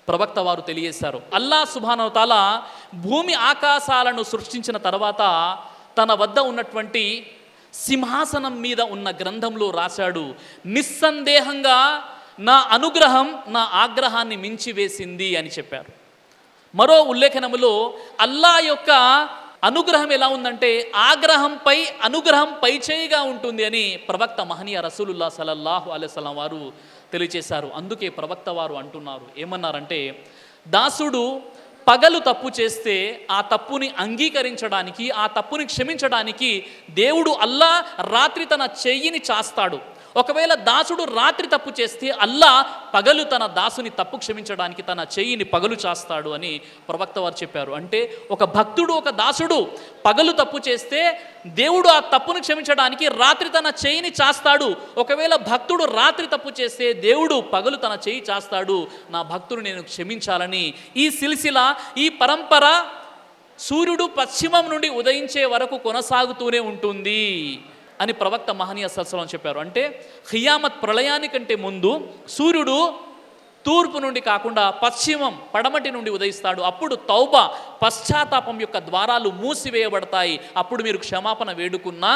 ప్రవక్త వారు తెలియజేశారు. అల్లా సుబ్హానహు వ తఆలా భూమి ఆకాశాలను సృష్టించిన తర్వాత తన వద్ద ఉన్నటువంటి సింహాసనం మీద ఉన్న గ్రంథంలో రాశాడు, నిస్సందేహంగా నా అనుగ్రహం నా ఆగ్రహాన్ని మించివేసింది అని చెప్పారు. మరో ఉల్లేఖనములో అల్లా యొక్క అనుగ్రహం ఎలా ఉందంటే ఆగ్రహంపై అనుగ్రహం పైచేయిగా ఉంటుంది అని ప్రవక్త మహనీయ రసూలుల్లాహ్ సల్లల్లాహు అలైహి వసల్లం వారు తెలియచేశారు. అందుకే ప్రవక్త వారు అంటున్నారు, ఏమన్నారంటే, దాసుడు పగలు తప్పు చేస్తే ఆ తప్పుని అంగీకరించడానికి, ఆ తప్పుని క్షమించడానికి దేవుడు అల్లా రాత్రి తన చెయ్యిని చాస్తాడు. ఒకవేళ దాసుడు రాత్రి తప్పు చేస్తే అల్లా పగలు తన దాసుని తప్పు క్షమించడానికి తన చెయ్యిని పగలు చాస్తాడు అని ప్రవక్త వారు చెప్పారు. అంటే ఒక భక్తుడు, ఒక దాసుడు పగలు తప్పు చేస్తే దేవుడు ఆ తప్పును క్షమించడానికి రాత్రి తన చెయ్యిని చాస్తాడు. ఒకవేళ భక్తుడు రాత్రి తప్పు చేస్తే దేవుడు పగలు తన చెయ్యి చాస్తాడు, నా భక్తుడు నేను క్షమించాలని. ఈ సిల్సిలా, ఈ పరంపర సూర్యుడు పశ్చిమం నుండి ఉదయించే వరకు కొనసాగుతూనే ఉంటుంది అని ప్రవక్త మహనీయ సల్సలం చెప్పారు. అంటే ఖియామత్ ప్రళయానికంటే ముందు సూర్యుడు తూర్పు నుండి కాకుండా పశ్చిమం, పడమటి నుండి ఉదయిస్తాడు. అప్పుడు తౌబా, పశ్చాత్తాపం యొక్క ద్వారాలు మూసివేయబడతాయి. అప్పుడు మీరు క్షమాపణ వేడుకున్నా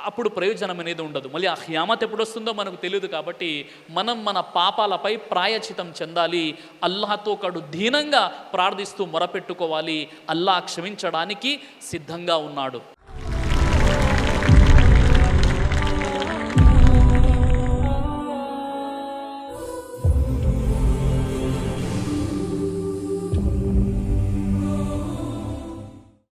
అప్పుడు ప్రయోజనం అనేది ఉండదు. మళ్ళీ ఆ ఖియామత్ ఎప్పుడు వస్తుందో మనకు తెలియదు. కాబట్టి మనం మన పాపాలపై ప్రాయచితం చెందాలి. అల్లాహతో కడు దీనంగా ప్రార్థిస్తూ మొరపెట్టుకోవాలి. అల్లాహ్ క్షమించడానికి సిద్ధంగా ఉన్నాడు.